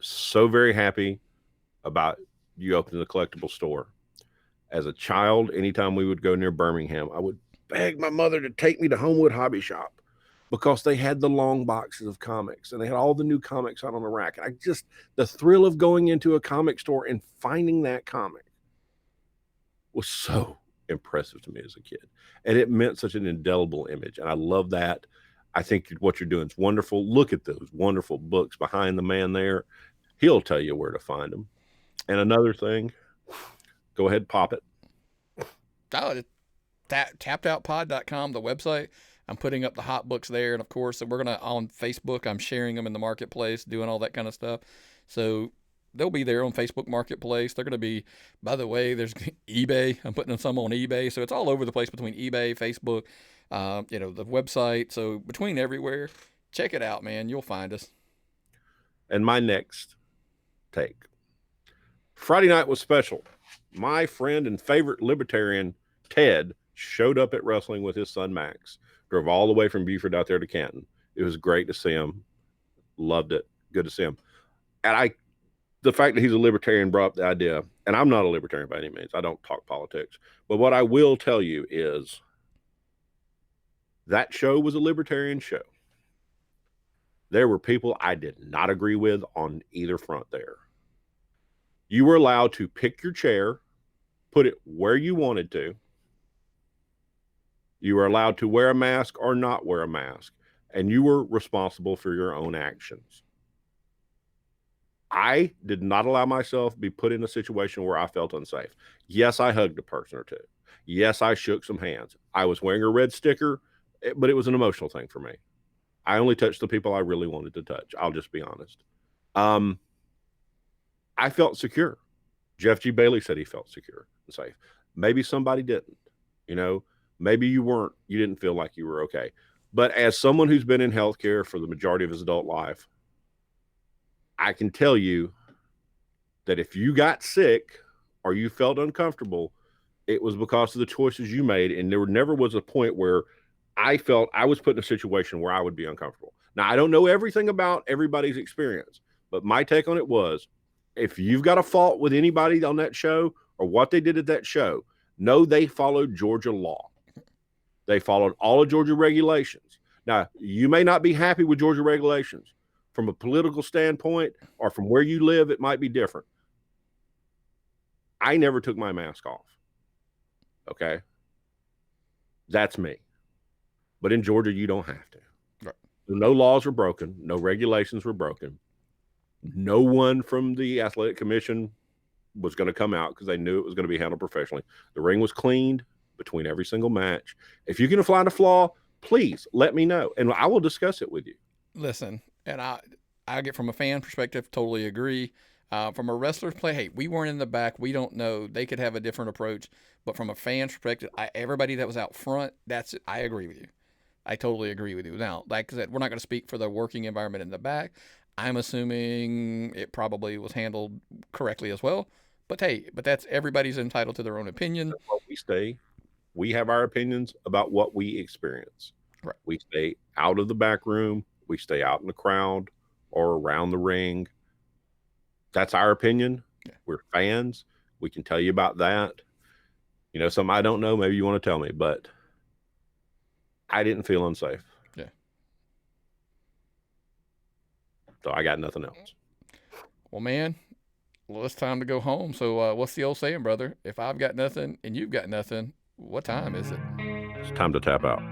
so very happy about you opening the collectible store. As a child, anytime we would go near Birmingham, I would beg my mother to take me to Homewood Hobby Shop because they had the long boxes of comics and they had all the new comics out on the rack. And the thrill of going into a comic store and finding that comic was so impressive to me as a kid. And it meant such an indelible image. And I love that. I think what you're doing is wonderful. Look at those wonderful books behind the man there. He'll tell you where to find them. And another thing, go ahead, pop it. Oh, tappedoutpod.com, the website. I'm putting up the hot books there. And, of course, we're going to, on Facebook, I'm sharing them in the marketplace, doing all that kind of stuff. So they'll be there on Facebook Marketplace. They're going to be, by the way, there's eBay. I'm putting some on eBay. So it's all over the place between eBay, Facebook, the website. So between everywhere, check it out, man. You'll find us. And my next take. Friday night was special. My friend and favorite libertarian, Ted, showed up at wrestling with his son, Max. Drove all the way from Beaufort out there to Canton. It was great to see him. Loved it. Good to see him. And the fact that he's a libertarian brought up the idea, and I'm not a libertarian by any means. I don't talk politics. But what I will tell you is that show was a libertarian show. There were people I did not agree with on either front there. You were allowed to pick your chair, put it where you wanted to. You were allowed to wear a mask or not wear a mask, and you were responsible for your own actions. I did not allow myself to be put in a situation where I felt unsafe. Yes, I hugged a person or two. Yes, I shook some hands. I was wearing a red sticker, but it was an emotional thing for me. I only touched the people I really wanted to touch. I'll just be honest. I felt secure. Jeff G. Bailey said he felt secure and safe. Maybe somebody didn't. Maybe you didn't feel like you were okay. But as someone who's been in healthcare for the majority of his adult life, I can tell you that if you got sick or you felt uncomfortable, It was because of the choices you made, and there never was a point where I felt I was put in a situation where I would be uncomfortable. Now, I don't know everything about everybody's experience, but my take on it was, if you've got a fault with anybody on that show or what they did at that show, know they followed Georgia law. They followed all of Georgia regulations. Now, you may not be happy with Georgia regulations. From a political standpoint or from where you live, it might be different. I never took my mask off. Okay? That's me. But in Georgia, you don't have to. Right. No laws were broken. No regulations were broken. No one from the athletic commission was going to come out because they knew it was going to be handled professionally. The ring was cleaned between every single match. If you can find a flaw, please let me know, and I will discuss it with you. Listen, and I get from a fan perspective, totally agree. From a wrestler's play, hey, we weren't in the back. We don't know. They could have a different approach. But from a fan perspective, everybody that was out front, I agree with you. I totally agree with you. Now, like I said, we're not going to speak for the working environment in the back. I'm assuming it probably was handled correctly as well. But hey, that's everybody's entitled to their own opinion. We have our opinions about what we experience. Right. We stay out of the back room. We stay out in the crowd or around the ring. That's our opinion. Yeah. We're fans. We can tell you about that. You know, something I don't know, maybe you want to tell me, but I didn't feel unsafe. Yeah. So I got nothing else. Well, man, it's time to go home. So what's the old saying, brother? If I've got nothing and you've got nothing, what time is it? It's time to tap out.